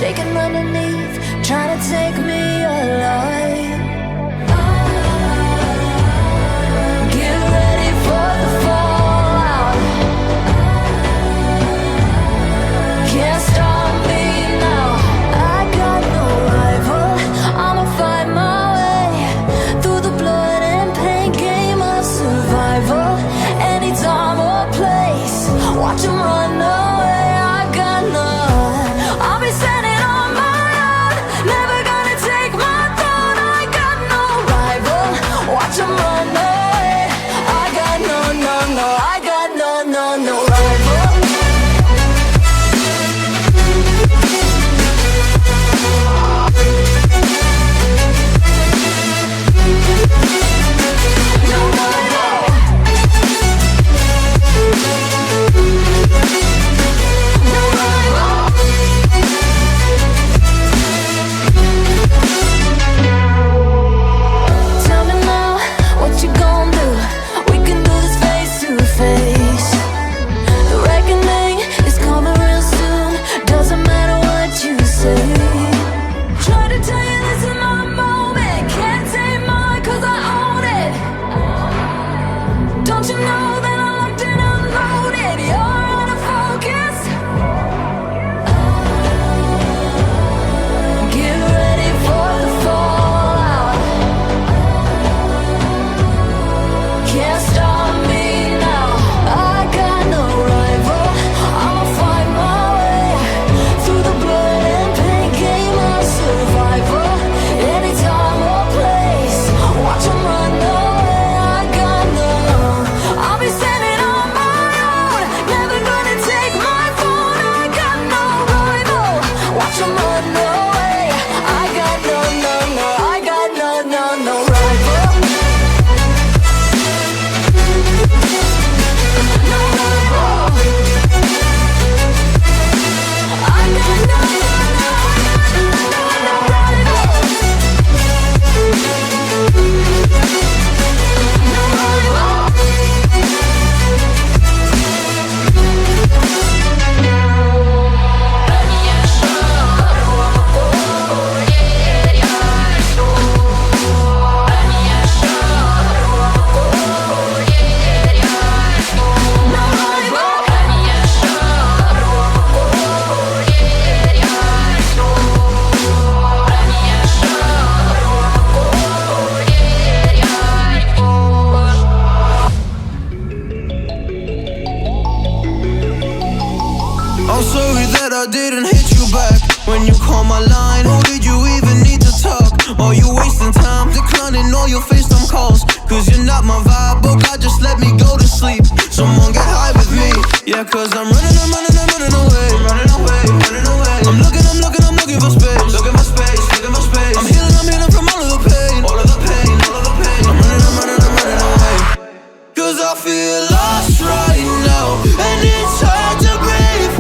shaking underneath, trying to take me alive. Get ready for the fallout. Can't stop me now. I got no rival. I'ma find my way through the blood and pain game of survival. Any time or place, watch 'em run away. I got none. I'll be standing on my own, never gonna take my throne. I got no rival. Watch 'em run away. I got no, no, no. I got no, no, no rival. Tell me now, what you gon' do? We can do this face to face. The reckoning is coming real soon. Doesn't matter what you say. Try to tell you this is my moment. Can't take mine 'cause I own it. Don't you know that I'm locked and unloaded? You're out of focus. Get ready for the fallout. Can't stop me now. I got no rival. I'ma find my way through the blood and pain game of survival. Any time or place, watch 'em run away. I got none. I'll be standing on my own, never gonna take my phone. I got no rival. Watch 'em run away. I got no, no, no. I got no, no, no rival. No rival. I got no, no, no rival. No rival. I'm sorry that I didn't hit you back when you called my line. Or did you even need to talk? Are you wasting time declining all your FaceTime calls? 'Cause you're not my vibe, but God just let me go to sleep. Someone get high with me. Yeah, 'cause I'm running away. I'm running away. I'm looking for space. Looking for space. I'm healing from all of the pain. I'm running away. 'Cause I feel lost right now, and it's hard to breathe.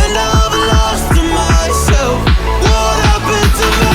And I've lost myself. What happened to me?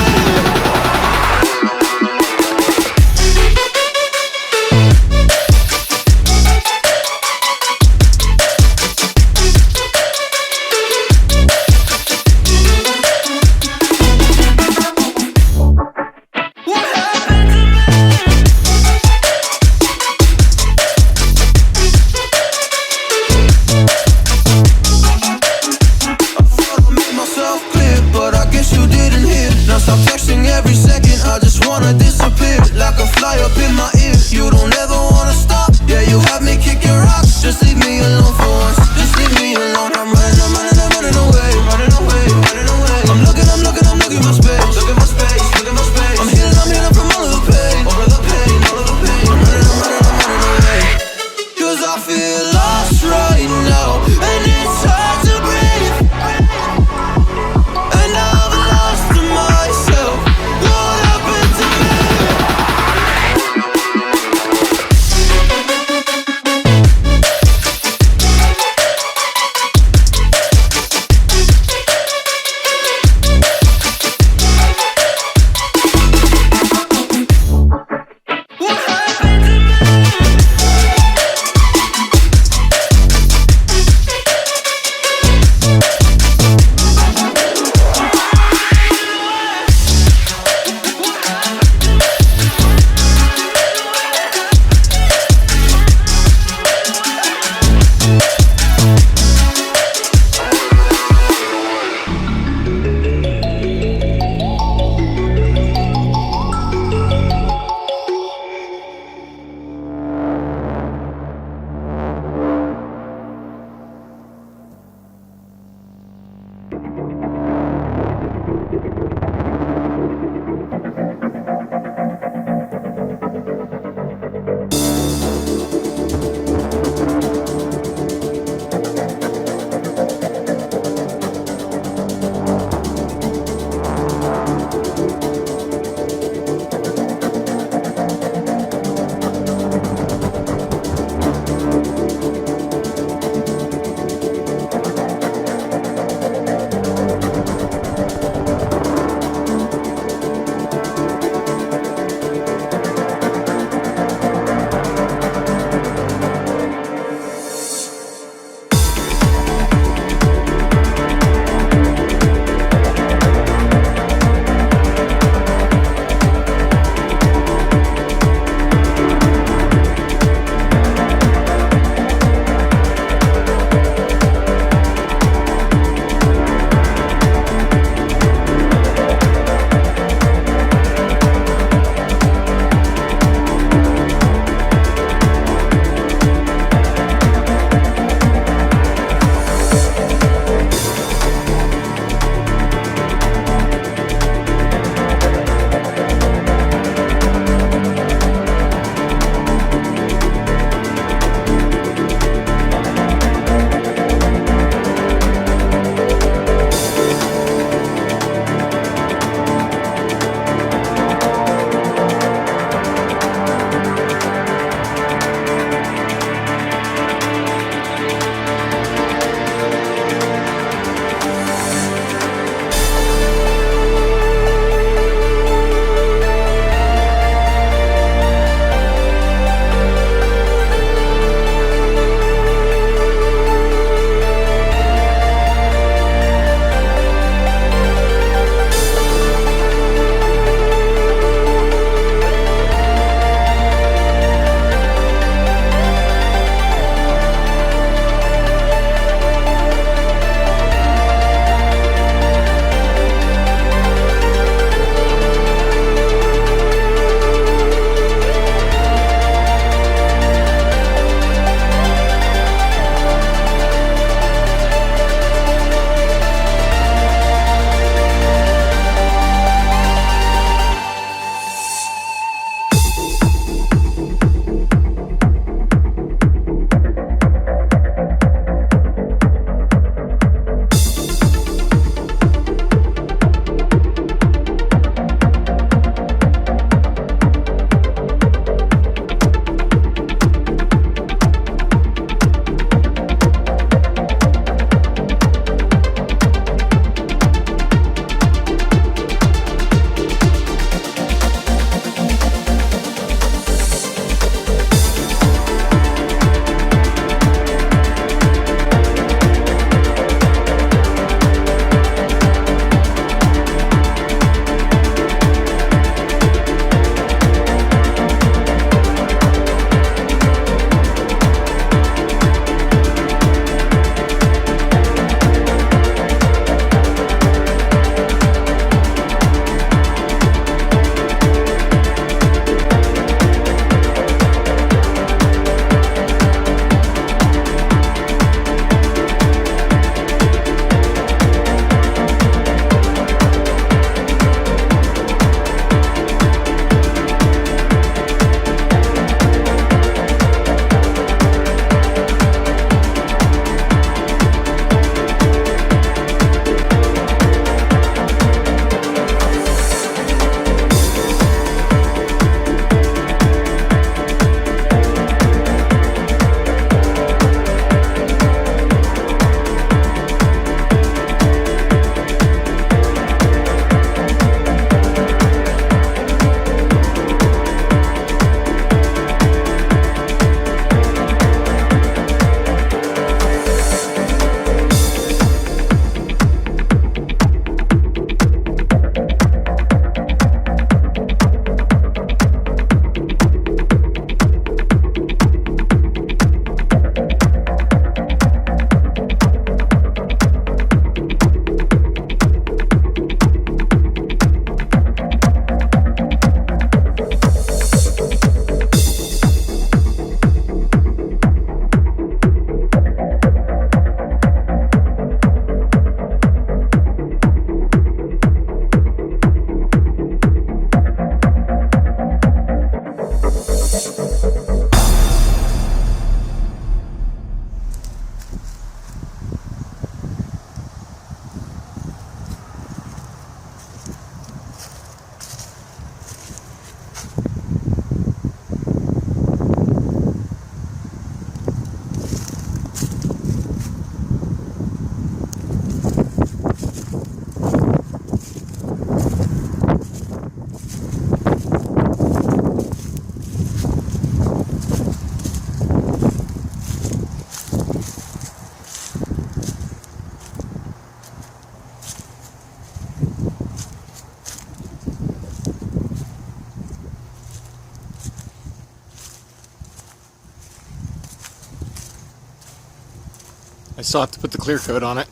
I still have to put the clear coat on it.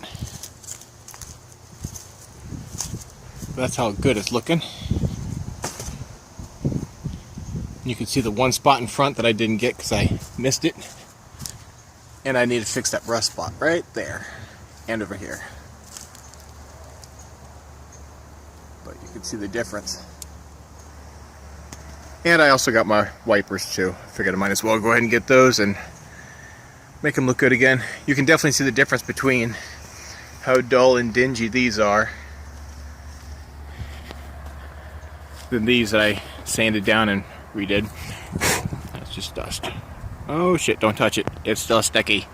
That's how good it's looking. You can see the one spot in front that I didn't get because I missed it. And I need to fix that rust spot right there and over here. But you can see the difference. And I also got my wipers too. I figured I might as well go ahead and get those and make them look good again. You can definitely see the difference between how dull and dingy these are than these that I sanded down and redid. That's just dust. Oh shit, don't touch it. It's still sticky.